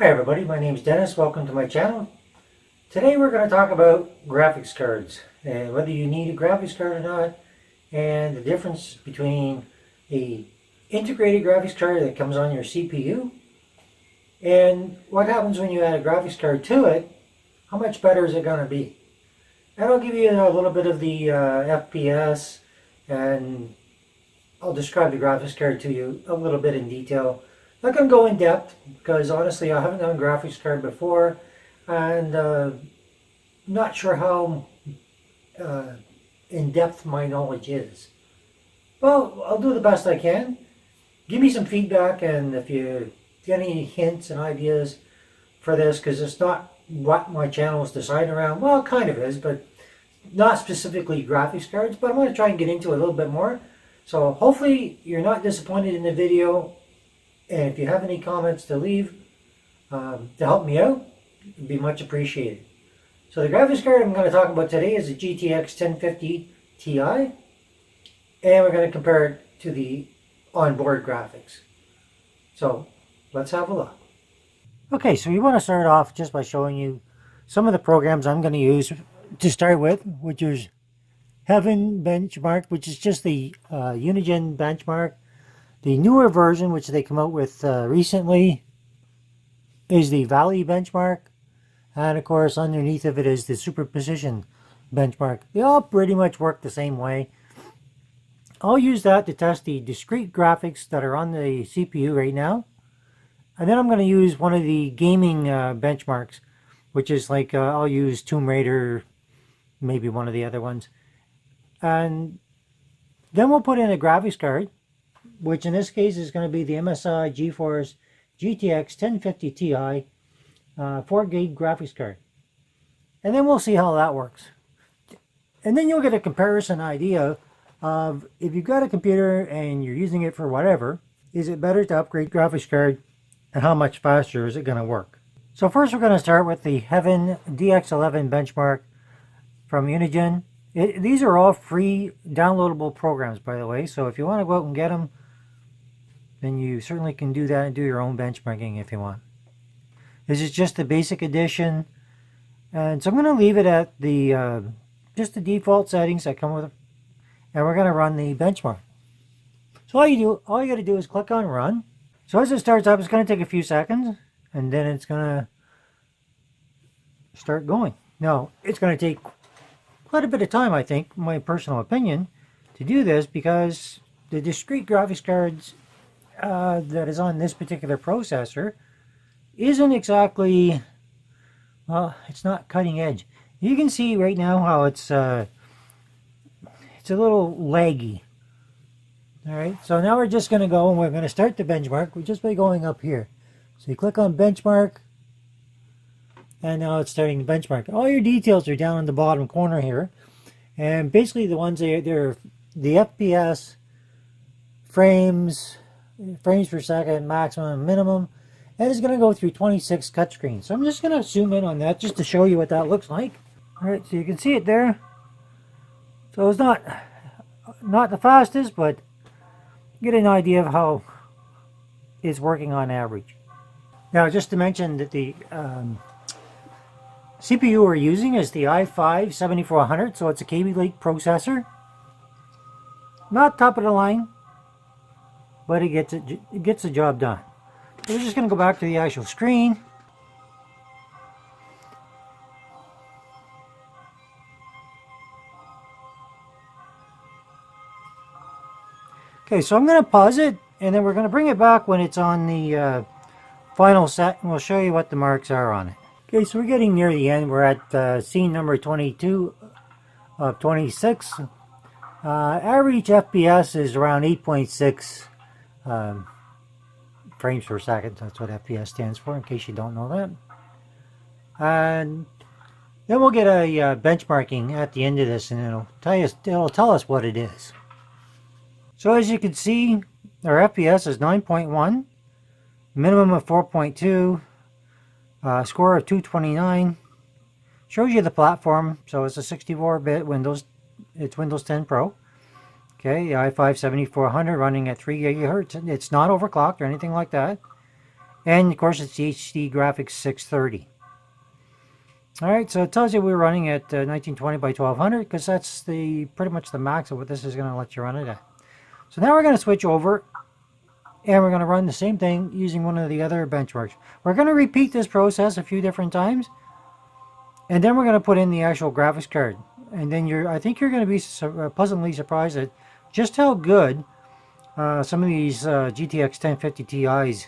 Hi everybody, my name is Dennis. Welcome to my channel. Today we're going to talk about graphics cards and whether you need a graphics card or not, and the difference between a integrated graphics card that comes on your CPU and what happens when you add a graphics card to it. How much better is it going to be? And I'll give you a little bit of the FPS, and I'll describe the graphics card to you a little bit in detail. Not going to go in depth because honestly I haven't done a graphics card before, and not sure how in depth my knowledge is. Well, I'll do the best I can. Give me some feedback, and if you get any hints and ideas for this, because it's not what my channel is designed around. Well, it kind of is, but not specifically graphics cards, but I'm going to try and get into it a little bit more. So hopefully you're not disappointed in the video. And if you have any comments to leave to help me out, it would be much appreciated. So the graphics card I'm going to talk about today is a GTX 1050 Ti. And we're going to compare it to the onboard graphics. So let's have a look. Okay, so we want to start off just by showing you some of the programs I'm going to use to start with, which is Heaven Benchmark, which is just the Unigen benchmark. The newer version, which they come out with recently, is the Valley benchmark. And of course, underneath of it is the Superposition benchmark. They all pretty much work the same way. I'll use that to test the discrete graphics that are on the CPU right now. And then I'm going to use one of the gaming benchmarks, which is like, I'll use Tomb Raider, maybe one of the other ones. And then we'll put in a graphics card, which in this case is going to be the MSI GeForce GTX 1050 Ti 4 gig graphics card. And then we'll see how that works. And then you'll get a comparison idea of, if you've got a computer and you're using it for whatever, is it better to upgrade graphics card, and how much faster is it going to work? So first we're going to start with the Heaven DX11 benchmark from Unigen. These are all free downloadable programs, by the way, so if you want to go out and get them, then you certainly can do that and do your own benchmarking if you want. This is just the basic edition, and so I'm going to leave it at the just the default settings that come with it, and we're going to run the benchmark. So all you got to do is click on Run. So as it starts up, it's going to take a few seconds, and then it's going to start going. Now, it's going to take quite a bit of time, I think, my personal opinion, to do this, because the discrete graphics cards that is on this particular processor isn't exactly, well, it's not cutting edge. You can see right now how it's a little laggy. Alright, so now we're just going to go and we're going to start the benchmark just by going up here. So you click on benchmark, and now it's starting the benchmark. All your details are down in the bottom corner here, and basically the ones they're the FPS, frames per second, maximum and minimum, and it's going to go through 26 cut screens. So I'm just going to zoom in on that just to show you what that looks like. Alright, so you can see it there. So it's not the fastest, but get an idea of how it's working on average. Now, just to mention that the CPU we're using is the i5 7400, so it's a Kaby Lake processor. Not top of the line, but it gets the job done. So we're just going to go back to the actual screen. Okay, so I'm going to pause it, and then we're going to bring it back when it's on the final set, and we'll show you what the marks are on it. Okay, so we're getting near the end. We're at scene number 22 of 26. Average FPS is around 8.6 frames per second. That's what FPS stands for, in case you don't know that. And then we'll get a benchmarking at the end of this, and it'll tell us what it is. So as you can see, our FPS is 9.1, minimum of 4.2, score of 229. Shows you the platform, so it's a 64-bit Windows. It's Windows 10 Pro. Okay, the i5 7400 running at 3 gigahertz. It's not overclocked or anything like that. And of course, it's the HD graphics 630. All right, so it tells you we're running at 1920 by 1200 because that's the pretty much the max of what this is going to let you run it at. So now we're going to switch over and we're going to run the same thing using one of the other benchmarks. We're going to repeat this process a few different times, and then we're going to put in the actual graphics card. And then I think you're going to be pleasantly surprised at just how good some of these GTX 1050 Ti's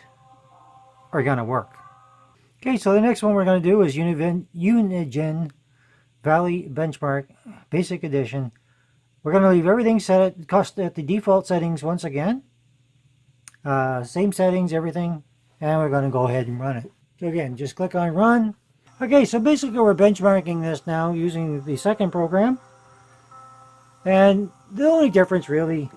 are going to work. Okay, so the next one we're going to do is Unigen Valley Benchmark Basic Edition. We're going to leave everything set at the default settings once again. Same settings, everything. And we're going to go ahead and run it. So again, just click on Run. Okay, so basically we're benchmarking this now using the second program. And the only difference really,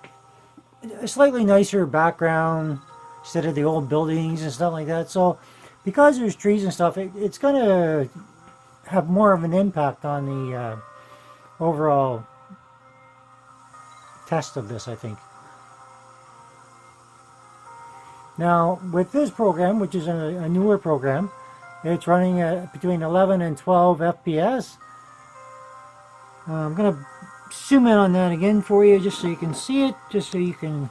a slightly nicer background instead of the old buildings and stuff like that. So because there's trees and stuff, it's going to have more of an impact on the overall test of this, I think. Now, with this program, which is a newer program, it's running at between 11 and 12 FPS. I'm going to zoom in on that again for you just so you can see it, just so you can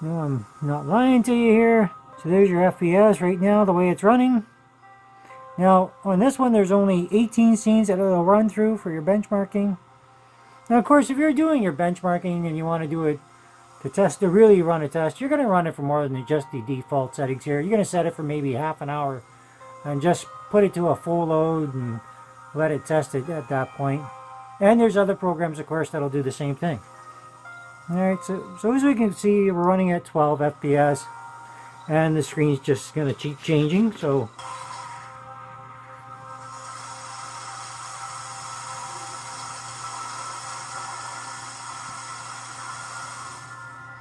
know I'm not lying to you here. So there's your FPS right now, the way it's running. Now, on this one, there's only 18 scenes that it'll run through for your benchmarking. Now, of course, if you're doing your benchmarking and you want to do it to really run a test, you're going to run it for more than just the default settings here. You're going to set it for maybe half an hour and just put it to a full load and let it test it at that point. And there's other programs, of course, that'll do the same thing. Alright, so as we can see, we're running at 12 FPS and the screen's just going to keep changing. So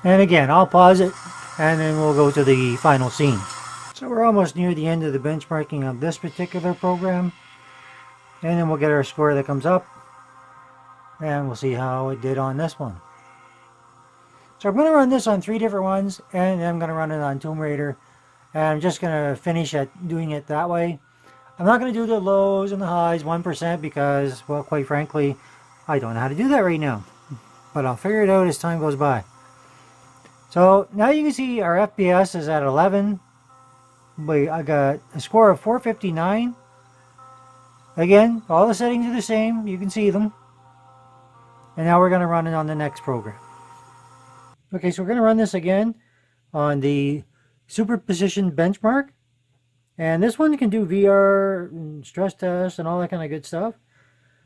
and again, I'll pause it and then we'll go to the final scene. So we're almost near the end of the benchmarking of this particular program. And then we'll get our score that comes up. And we'll see how it did on this one. So I'm going to run this on 3 different ones. And then I'm going to run it on Tomb Raider. And I'm just going to finish at doing it that way. I'm not going to do the lows and the highs 1% because, well, quite frankly, I don't know how to do that right now. But I'll figure it out as time goes by. So now you can see our FPS is at 11. I got a score of 459. Again, all the settings are the same. You can see them. And now we're going to run it on the next program. Okay, so we're going to run this again on the superposition benchmark. And this one can do VR and stress tests and all that kind of good stuff.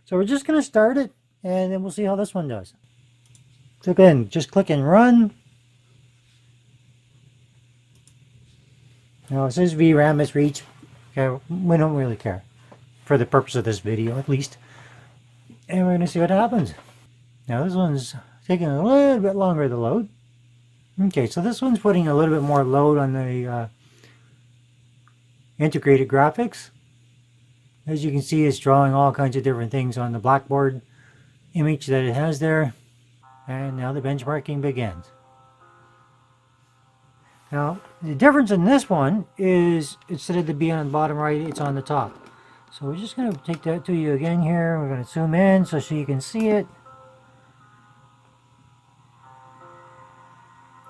So we're just going to start it and then we'll see how this one does. So again, just click and run. Now it says VRAM is reached. Okay, we don't really care. For the purpose of this video, at least. And we're going to see what happens. Now this one's taking a little bit longer to load. Okay, so this one's putting a little bit more load on the integrated graphics. As you can see, it's drawing all kinds of different things on the blackboard image that it has there. And now the benchmarking begins. Now, the difference in this one is instead of it being on the bottom right, it's on the top. So we're just going to take that to you again here. We're going to zoom in so you can see it.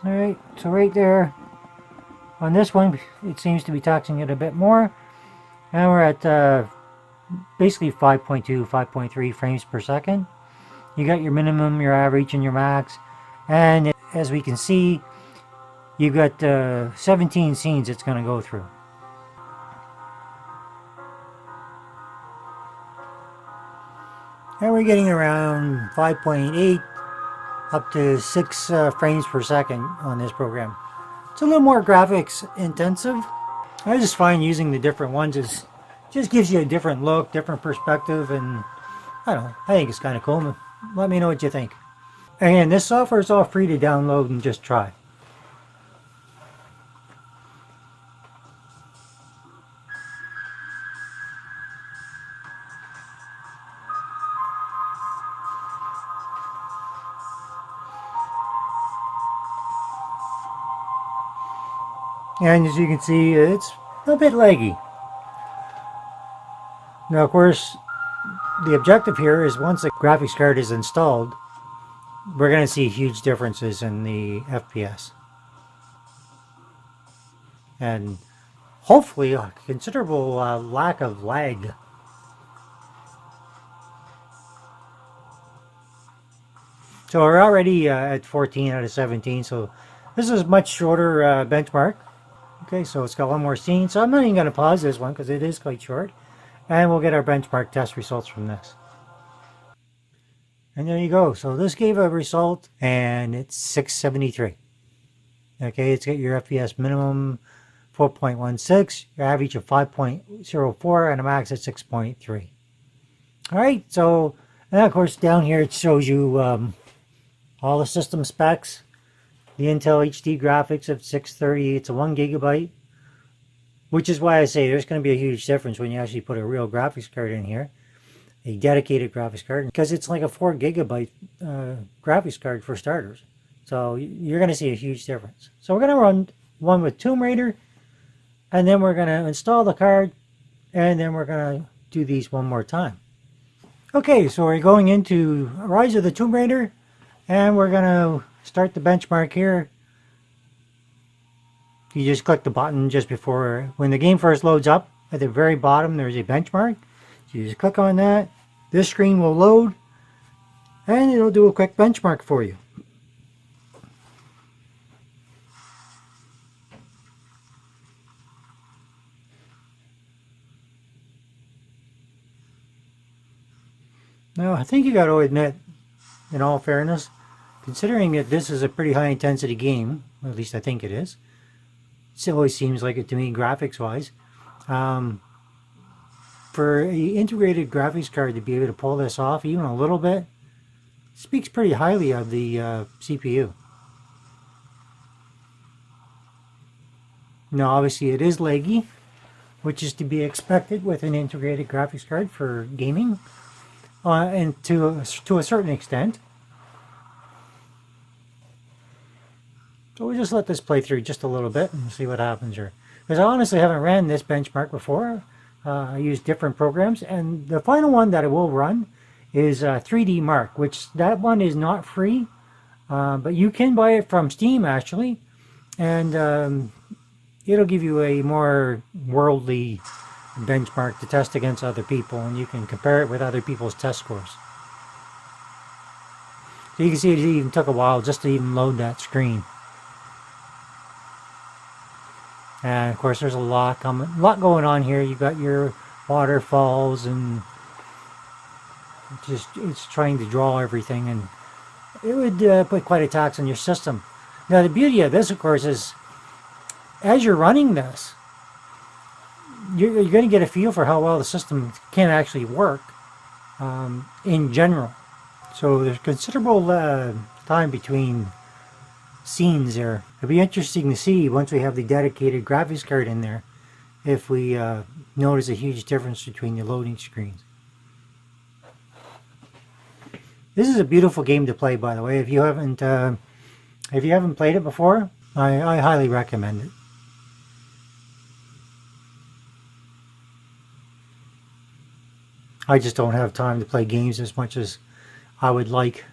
Alright, so right there on this one, it seems to be taxing it a bit more. And we're at basically 5.2, 5.3 frames per second. You got your minimum, your average, and your max. And as we can see, you've got 17 scenes it's going to go through. And we're getting around 5.8 up to 6 frames per second on this program. It's a little more graphics intensive. I just find using the different ones just gives you a different look, different perspective, and I don't know, I think it's kind of cool. Let me know what you think. And this software is all free to download and just try. And as you can see, it's a bit laggy. Now, of course, the objective here is once the graphics card is installed, we're going to see huge differences in the FPS. And hopefully a considerable lack of lag. So we're already at 14 out of 17, so this is a much shorter benchmark. Okay, so it's got one more scene, so I'm not even going to pause this one because it is quite short. And we'll get our benchmark test results from this. And there you go. So this gave a result, and it's 673. Okay, it's got your FPS minimum 4.16, your average of 5.04, and a max at 6.3. All right, so, and of course down here it shows you all the system specs. The Intel HD graphics of 630, it's a 1 gigabyte, which is why I say there's going to be a huge difference when you actually put a real graphics card in here, a dedicated graphics card, because it's like a 4 gigabyte graphics card for starters. So you're going to see a huge difference. So we're going to run one with Tomb Raider, and then we're going to install the card, and then we're going to do these one more time. Okay, so we're going into Rise of the Tomb Raider, and we're going to start the benchmark here. You just click the button just before, when the game first loads up, at the very bottom there's a benchmark. So you just click on that, this screen will load, and it'll do a quick benchmark for you. Now, I think you got to admit, in all fairness, considering that this is a pretty high intensity game, or at least I think it is, it always seems like it to me graphics wise, for an integrated graphics card to be able to pull this off even a little bit, speaks pretty highly of the CPU. Now obviously it is laggy, which is to be expected with an integrated graphics card for gaming, and to a certain extent. So we'll just let this play through just a little bit and see what happens here. Because I honestly haven't ran this benchmark before. I use different programs, and the final one that I will run is 3D Mark, which that one is not free, but you can buy it from Steam actually, and it'll give you a more worldly benchmark to test against other people, and you can compare it with other people's test scores. So you can see it even took a while just to even load that screen. And of course there's a lot going on here. You got your waterfalls, and it's trying to draw everything, and it would put quite a tax on your system. Now the beauty of this, of course, is as you're running this, you're going to get a feel for how well the system can actually work in general. So there's considerable time between scenes there. It'll be interesting to see once we have the dedicated graphics card in there if we notice a huge difference between the loading screens. This is a beautiful game to play, by the way. If you haven't played it before, I highly recommend it. I just don't have time to play games as much as I would like.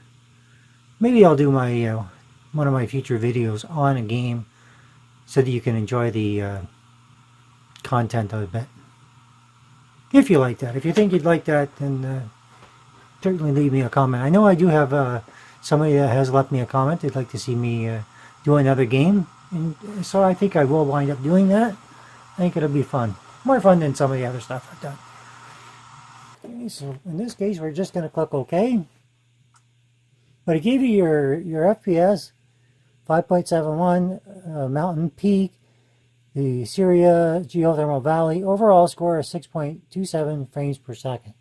Maybe I'll do my one of my future videos on a game so that you can enjoy the content of it. If you like that. If you think you'd like that, then certainly leave me a comment. I know I do have somebody that has left me a comment. They'd like to see me do another game, and so I think I will wind up doing that. I think it'll be fun. More fun than some of the other stuff I've done. Okay, so in this case we're just going to click OK. But it gave you your FPS, 5.71, Mountain Peak, the Syria Geothermal Valley, overall score is 6.27 frames per second.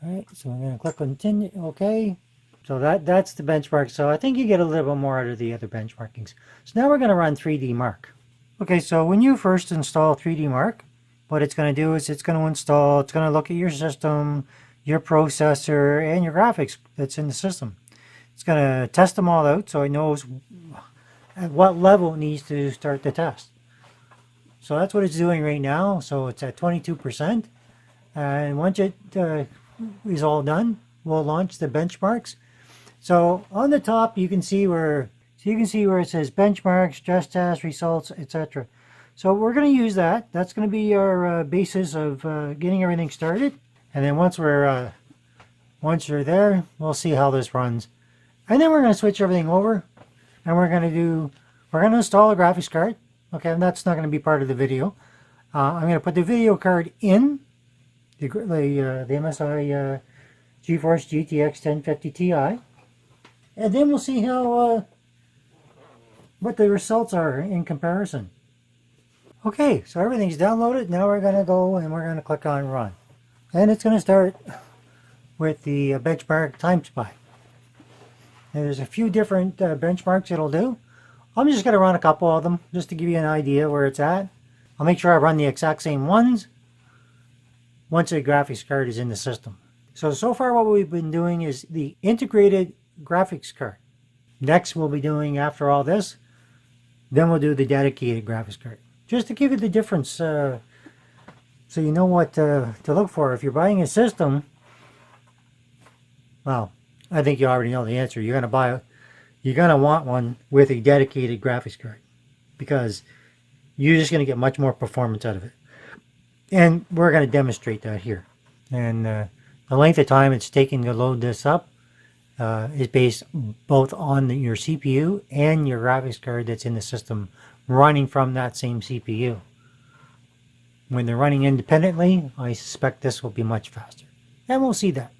Alright, so I'm going to click continue, OK. So that's the benchmark. So I think you get a little bit more out of the other benchmarkings. So now we're going to run 3D Mark. Okay, so when you first install 3D Mark, what it's going to do is it's going to look at your system, your processor, and your graphics that's in the system. It's going to test them all out so it knows at what level it needs to start the test. So that's what it's doing right now. So it's at 22%. And once it is all done, we'll launch the benchmarks. So on the top, you can see where it says benchmarks, stress test results, etc. So we're going to use that. That's going to be our basis of getting everything started. And then once you're there, we'll see how this runs. And then we're going to switch everything over, and we're going to install a graphics card. Okay, and that's not going to be part of the video. I'm going to put the video card in the MSI GeForce GTX 1050Ti, and then we'll see how what the results are in comparison. Okay, so everything's downloaded. Now we're going to go and we're going to click on Run, and it's going to start with the benchmark time spy. There's a few different benchmarks it'll do. I'm just going to run a couple of them just to give you an idea where it's at. I'll make sure I run the exact same ones once the graphics card is in the system. So far what we've been doing is the integrated graphics card. Next we'll be doing, after all this, then we'll do the dedicated graphics card. Just to give you the difference so you know what to look for. If you're buying a system, well, I think you already know the answer. You're going to want one with a dedicated graphics card, because you're just going to get much more performance out of it. And we're going to demonstrate that here. And the length of time it's taking to load this up is based both on your CPU and your graphics card that's in the system running from that same CPU. When they're running independently, I suspect this will be much faster. And we'll see that.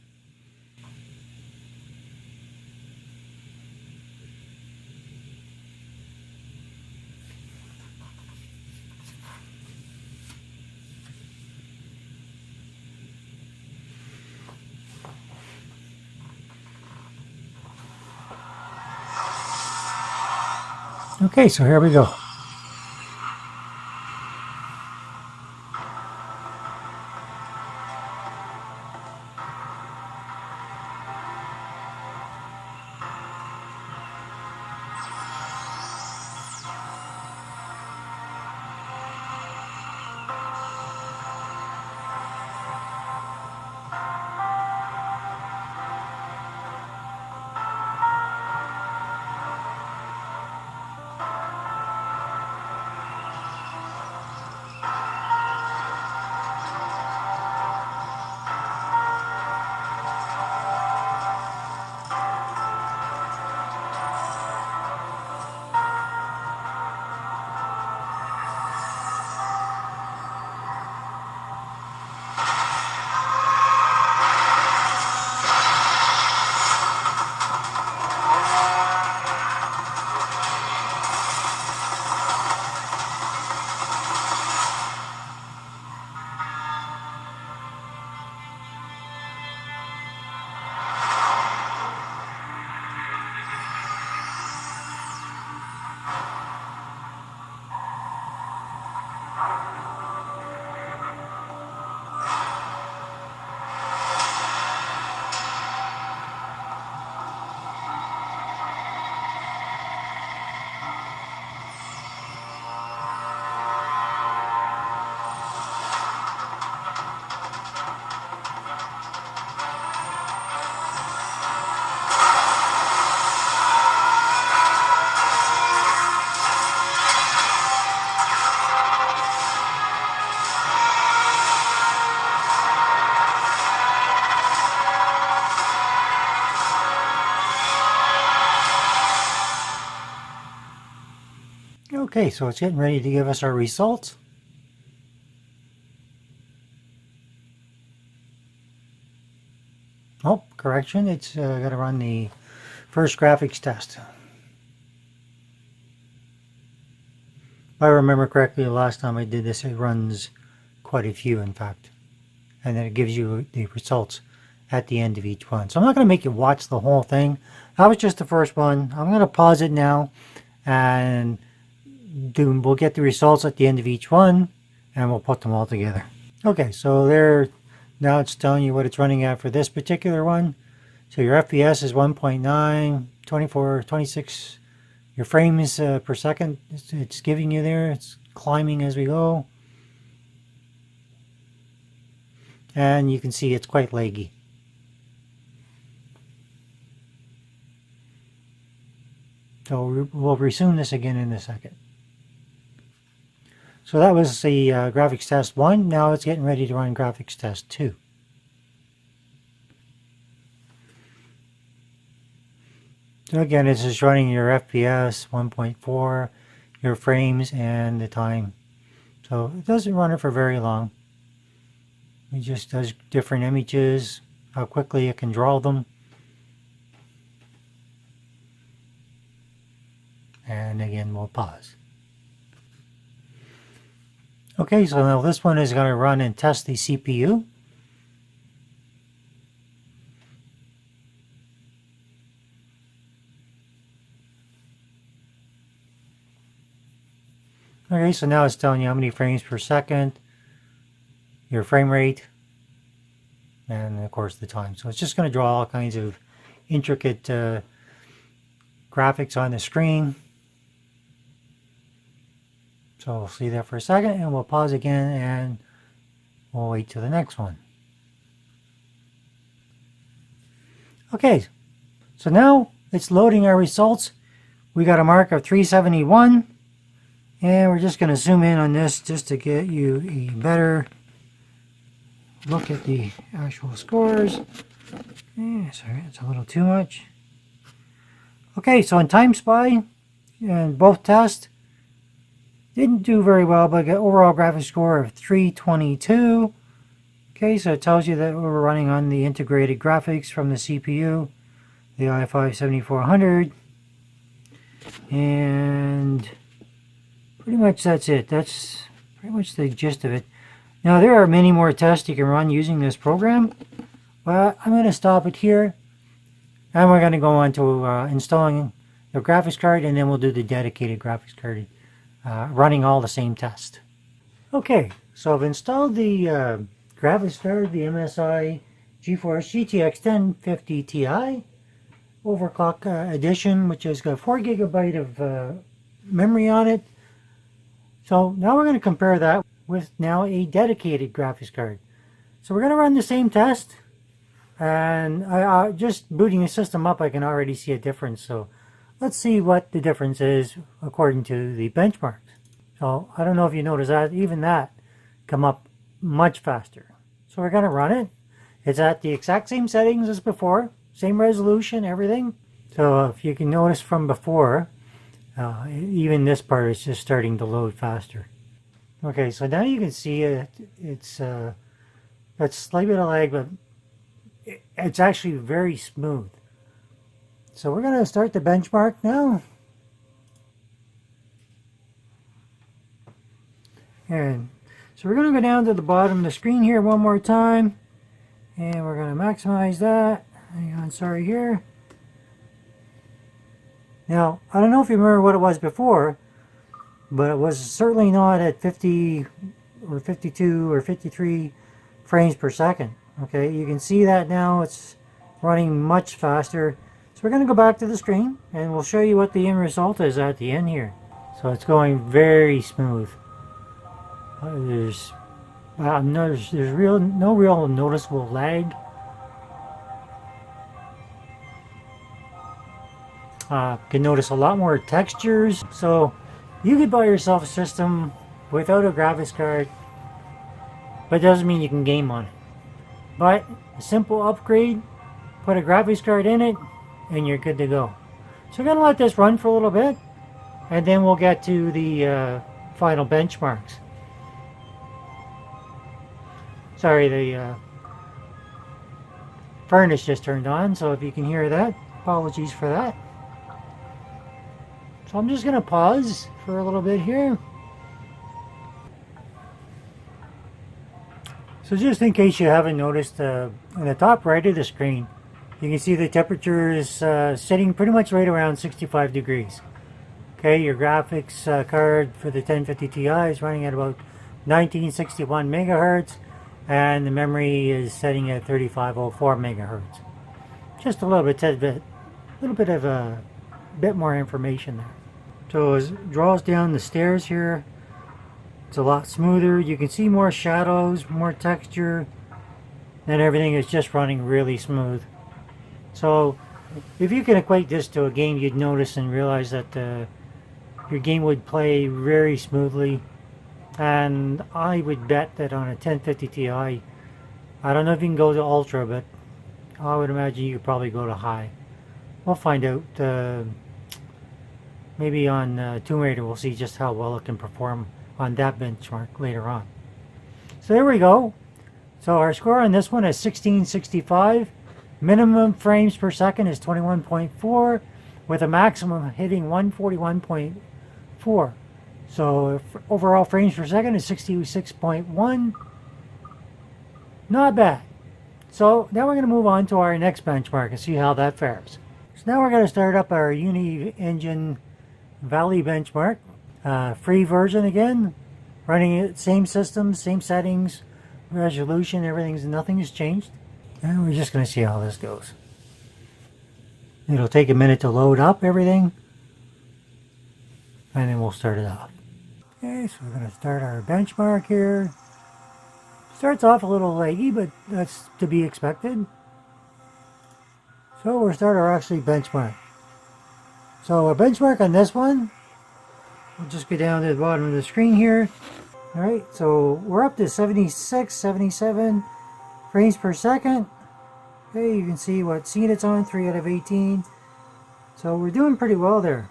Okay, so here we go. Okay, so it's getting ready to give us our results. Oh, correction, it's got to run the first graphics test. If I remember correctly, the last time I did this, it runs quite a few, in fact. And then it gives you the results at the end of each one. So I'm not going to make you watch the whole thing. That was just the first one. I'm going to pause it now, and we'll get the results at the end of each one, and we'll put them all together. Okay, so there, now it's telling you what it's running at for this particular one. So your FPS is 1.9, 24, 26, your frames per second, it's giving you there. It's climbing as we go. And you can see it's quite laggy. So we'll resume this again in a second. So that was the graphics test 1. Now it's getting ready to run graphics test 2. So again, it's just running your FPS 1.4, your frames, and the time. So it doesn't run it for very long. It just does different images, how quickly it can draw them. And again, we'll pause. Okay, so now this one is going to run and test the CPU. Okay, so now it's telling you how many frames per second, your frame rate, and of course the time. So it's just going to draw all kinds of intricate graphics on the screen. So we'll see that for a second, and we'll pause again, and we'll wait till the next one. Okay, so now it's loading our results. We got a mark of 371, and we're just going to zoom in on this just to get you a better look at the actual scores. Sorry, it's a little too much. Okay, so in Time Spy, and both tests, didn't do very well, but got overall graphics score of 322. Okay, so it tells you that we're running on the integrated graphics from the CPU, the i5-7400. And pretty much that's it. That's pretty much the gist of it. Now, there are many more tests you can run using this program, but I'm going to stop it here. And we're going to go on to installing the graphics card, and then we'll do the dedicated graphics card. Running all the same test. Okay, so I've installed the graphics card, the MSI GeForce GTX 1050TI overclock edition, which has got 4 GB of memory on it. So now we're going to compare that with now a dedicated graphics card. So we're going to run the same test, and just booting the system up, I can already see a difference. So let's see what the difference is according to the benchmarks. So I don't know if you notice that, even that come up much faster. So we're going to run it. It's at the exact same settings as before, same resolution, everything. So if you can notice from before, even this part is just starting to load faster. Okay, so now you can see it's got a slight bit of lag, but it's actually very smooth. So we're going to start the benchmark now. And so we're going to go down to the bottom of the screen here one more time. And we're going to maximize that. Hang on, sorry here. Now, I don't know if you remember what it was before, but it was certainly not at 50 or 52 or 53 frames per second. Okay, you can see that now it's running much faster. So we're going to go back to the screen, and we'll show you what the end result is at the end here. So it's going very smooth. There's no real noticeable lag. You can notice a lot more textures. So you could buy yourself a system without a graphics card, but it doesn't mean you can game on it. But a simple upgrade, put a graphics card in it, and you're good to go. So we're going to let this run for a little bit, and then we'll get to the final benchmarks. Sorry, the furnace just turned on, so if you can hear that, apologies for that. So I'm just going to pause for a little bit here. So just in case you haven't noticed, in the top right of the screen, you can see the temperature is sitting pretty much right around 65 degrees. Okay, your graphics card for the 1050 Ti is running at about 1961 megahertz, and the memory is setting at 3504 megahertz. Just a little bit of a bit more information there. So as it draws down the stairs here, It's a lot smoother. You can see more shadows, more texture, and everything is just running really smooth. So if you can equate this to a game, you'd notice and realize that your game would play very smoothly. And I would bet that on a 1050 Ti, I don't know if you can go to Ultra, but I would imagine you could probably go to high. We'll find out. Maybe on Tomb Raider we'll see just how well it can perform on that benchmark later on. So there we go. So our score on this one is 1665. Minimum frames per second is 21.4 with a maximum hitting 141.4. So overall frames per second is 66.1. Not bad. So now we're going to move on to our next benchmark and see how that fares. So now we're going to start up our Uni Engine Valley benchmark. Free version again. Running it, same systems, same settings, resolution, nothing has changed. And we're just going to see how this goes. It'll take a minute to load up everything. And then we'll start it off. Okay, so we're going to start our benchmark here. Starts off a little laggy, but that's to be expected. So we'll start our actually benchmark. So our benchmark on this one, we'll just go down to the bottom of the screen here. Alright, so we're up to 76, 77 frames per second. Okay, you can see what scene it's on, 3 out of 18. So we're doing pretty well there.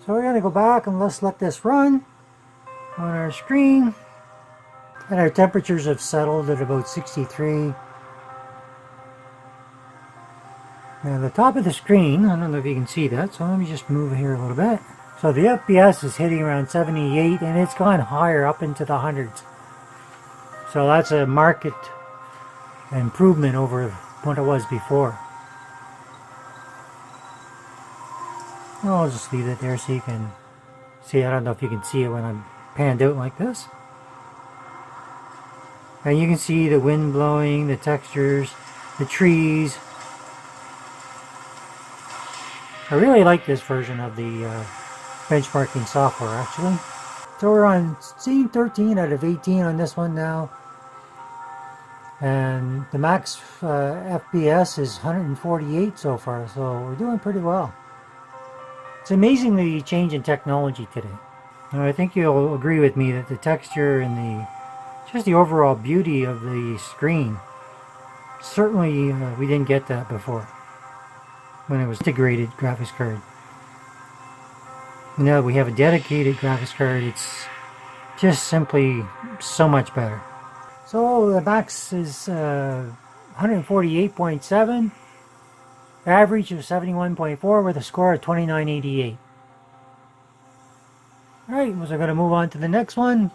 So we're going to go back and let's let this run on our screen. And our temperatures have settled at about 63. Now the top of the screen, I don't know if you can see that, so let me just move here a little bit. So the FPS is hitting around 78 and it's gone higher up into the hundreds. So that's a marked improvement over what it was before. I'll just leave it there so you can see. I don't know if you can see it when I'm panned out like this. And you can see the wind blowing, the textures, the trees. I really like this version of the benchmarking software actually. So we're on scene 13 out of 18 on this one now. And the max FPS is 148 so far, so we're doing pretty well. It's amazing the change in technology today. Now, I think you'll agree with me that the texture and just the overall beauty of the screen, certainly we didn't get that before when it was integrated graphics card. Now that we have a dedicated graphics card, it's just simply so much better. So the max is 148.7, average of 71.4 with a score of 2988. Alright, so I'm going to move on to the next one.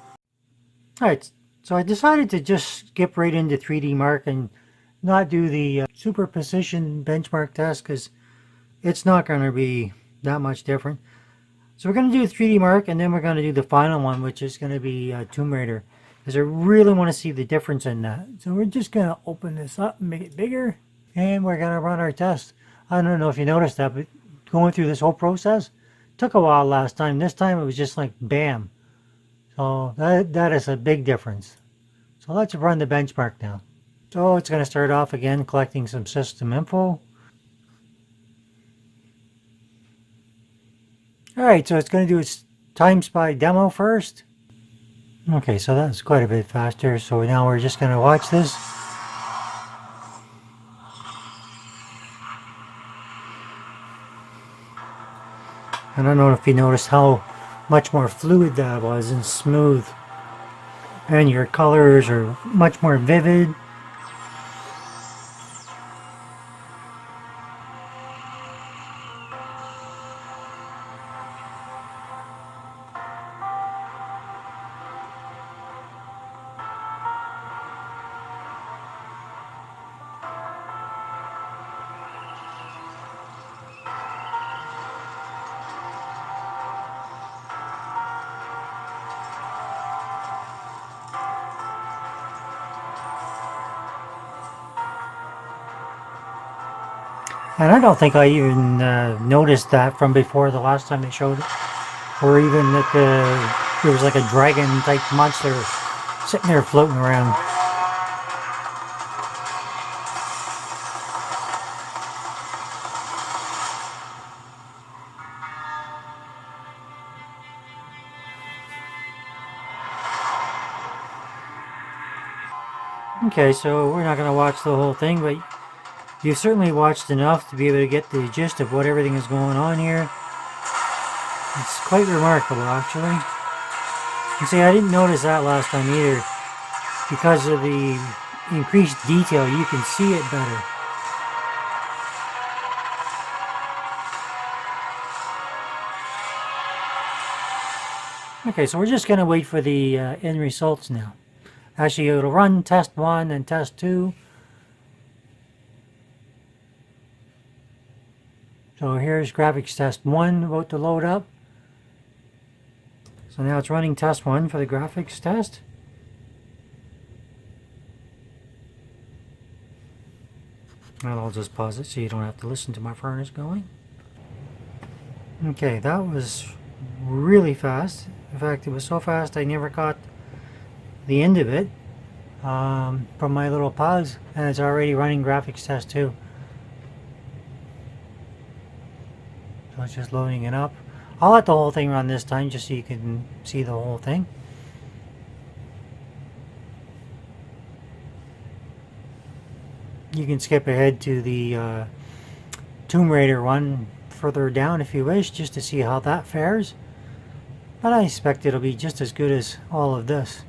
Alright, so I decided to just skip right into 3D Mark and not do the superposition benchmark test because it's not going to be that much different. So we're going to do 3D Mark and then we're going to do the final one, which is going to be Tomb Raider, because I really want to see the difference in that. So we're just going to open this up and make it bigger and we're going to run our test. I don't know if you noticed that, but going through this whole process took a while last time. This time it was just like bam. So that is a big difference. So let's run the benchmark now. So it's going to start off again collecting some system info. Alright, so it's going to do its time spy demo first. Okay, so that's quite a bit faster. So now we're just going to watch this. I don't know if you noticed how much more fluid that was and smooth. And your colors are much more vivid. And I don't think I even noticed that from before the last time they showed it. Or even at There was like a dragon type monster sitting there floating around. Okay, so we're not going to watch the whole thing, but you've certainly watched enough to be able to get the gist of what everything is going on here. It's quite remarkable, actually. You see, I didn't notice that last time either. Because of the increased detail, you can see it better. Okay, so we're just going to wait for the end results now. Actually, it'll run test 1 and test 2. So here's graphics test 1 about to load up. So now it's running test 1 for the graphics test. And I'll just pause it so you don't have to listen to my furnace going. Okay, that was really fast. In fact, it was so fast I never caught the end of it from my little pause, and it's already running graphics test 2. So it's just loading it up. I'll let the whole thing run this time just so you can see the whole thing. You can skip ahead to the Tomb Raider one further down if you wish, just to see how that fares. But I expect it'll be just as good as all of this.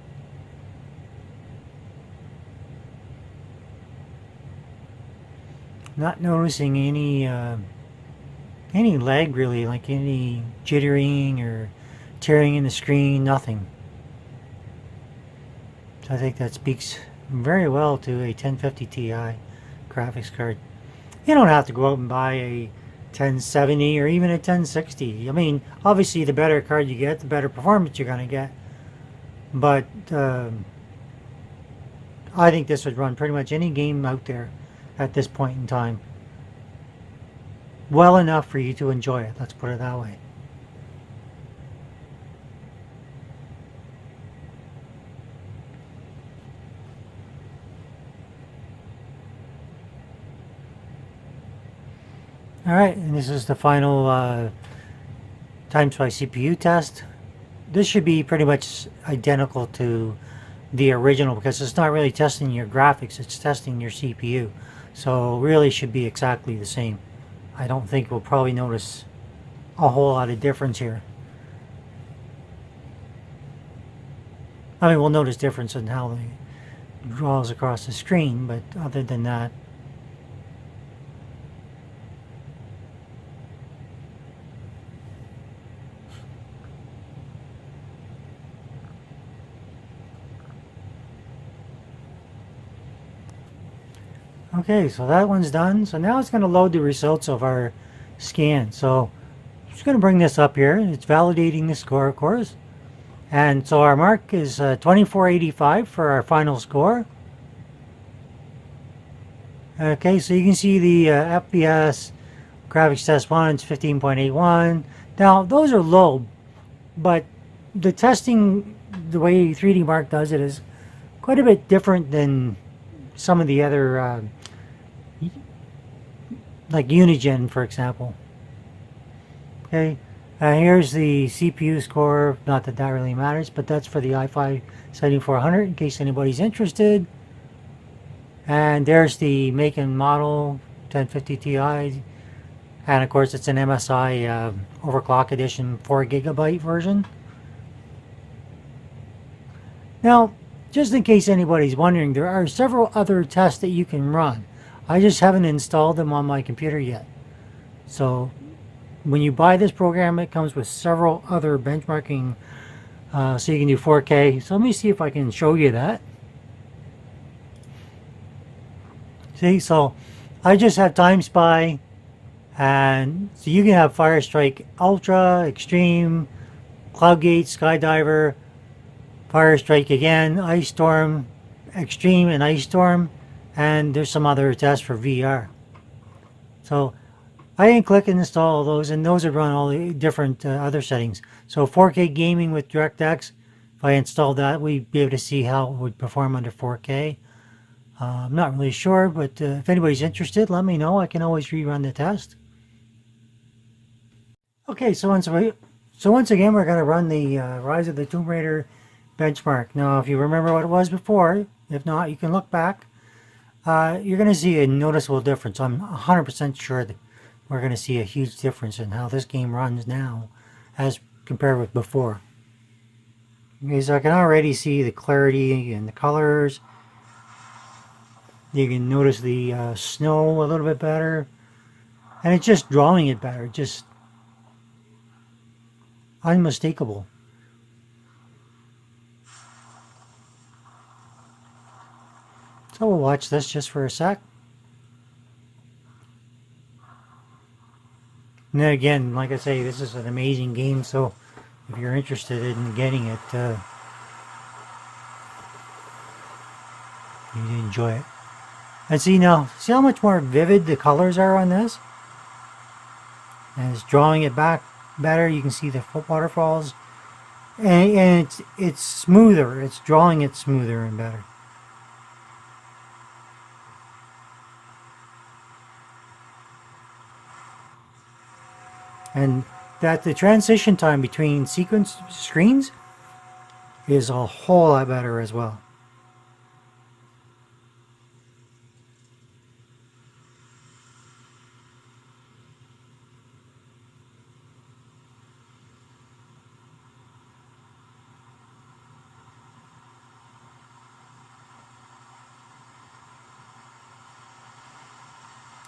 Not noticing any lag really, like any jittering or tearing in the screen, nothing. So I think that speaks very well to a 1050 Ti graphics card. You don't have to go out and buy a 1070 or even a 1060. I mean, obviously the better card you get, the better performance you're going to get. But I think this would run pretty much any game out there at this point in time well enough for you to enjoy it. Let's put it that way. Alright, and this is the final times by CPU test. This should be pretty much identical to the original because it's not really testing your graphics, it's testing your CPU. So really should be exactly the same. I don't think we'll probably notice a whole lot of difference here. I mean, we'll notice difference in how it draws across the screen, but other than that, okay, so that one's done. So now it's going to load the results of our scan. So I'm just going to bring this up here. It's validating the score, of course. And so our mark is 2485 for our final score. Okay, so you can see the FPS graphics test 1 is 15.81. Now, those are low, but the testing, the way 3D Mark does it is quite a bit different than some of the other like Unigen, for example. Okay, here's the CPU score. Not that that really matters, but that's for the i5 7400 in case anybody's interested. And there's the make and model 1050 Ti, and of course it's an MSI overclock edition 4GB version. Now, just in case anybody's wondering, there are several other tests that you can run. I just haven't installed them on my computer yet. So when you buy this program, it comes with several other benchmarking, so you can do 4K. So let me see if I can show you that. See, so I just have Time Spy, and so you can have Firestrike Ultra, Extreme, Cloudgate, Skydiver, Firestrike again, Ice Storm, Extreme, and Ice Storm, and there's some other tests for VR. So I didn't click and install all those, and those would run all the different other settings. So 4K gaming with DirectX, if I installed that, we'd be able to see how it would perform under 4K. I'm not really sure, but if anybody's interested, let me know. I can always rerun the test. Okay, so once again, we're going to run the Rise of the Tomb Raider benchmark. Now, if you remember what it was before, if not, you can look back. You're going to see a noticeable difference. I'm 100% sure that we're going to see a huge difference in how this game runs now as compared with before. Okay, so I can already see the clarity and the colors. You can notice the snow a little bit better. And it's just drawing it better. Just unmistakable. So we'll watch this just for a sec. And then again, like I say, this is an amazing game, so if you're interested in getting it, you enjoy it. And see now, see how much more vivid the colors are on this? And it's drawing it back better. You can see the waterfalls. And it's smoother. It's drawing it smoother and better. And that the transition time between sequence screens is a whole lot better as well.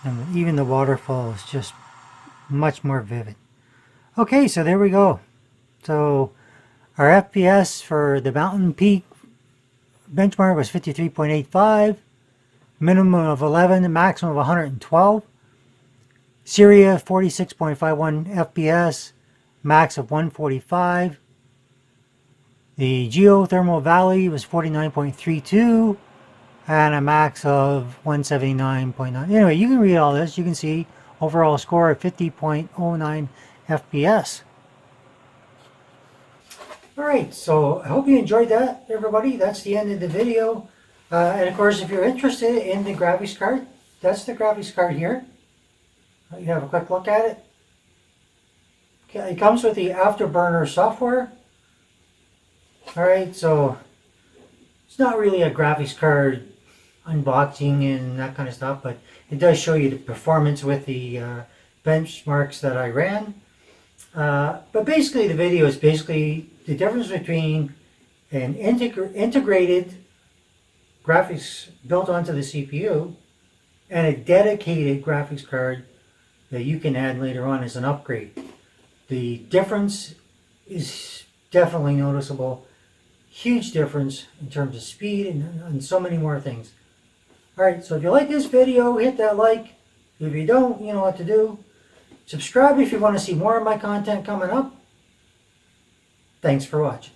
And even the waterfall is just much more vivid. Okay, so there we go. So our FPS for the Mountain Peak benchmark was 53.85, minimum of 11, maximum of 112. Syria 46.51 FPS, max of 145. The geothermal valley was 49.32 and a max of 179.9. Anyway, you can read all this. You can see overall score of 50.09 FPS. Alright, so I hope you enjoyed that, everybody. That's the end of the video. And of course, if you're interested in the graphics card, that's the graphics card here. You have a quick look at it. Okay, it comes with the Afterburner software. Alright, so it's not really a graphics card unboxing and that kind of stuff, but it does show you the performance with the benchmarks that I ran. But basically the video is basically the difference between an integrated graphics built onto the CPU and a dedicated graphics card that you can add later on as an upgrade. The difference is definitely noticeable. Huge difference in terms of speed and so many more things. Alright, so if you like this video, hit that like. If you don't, you know what to do. Subscribe if you want to see more of my content coming up. Thanks for watching.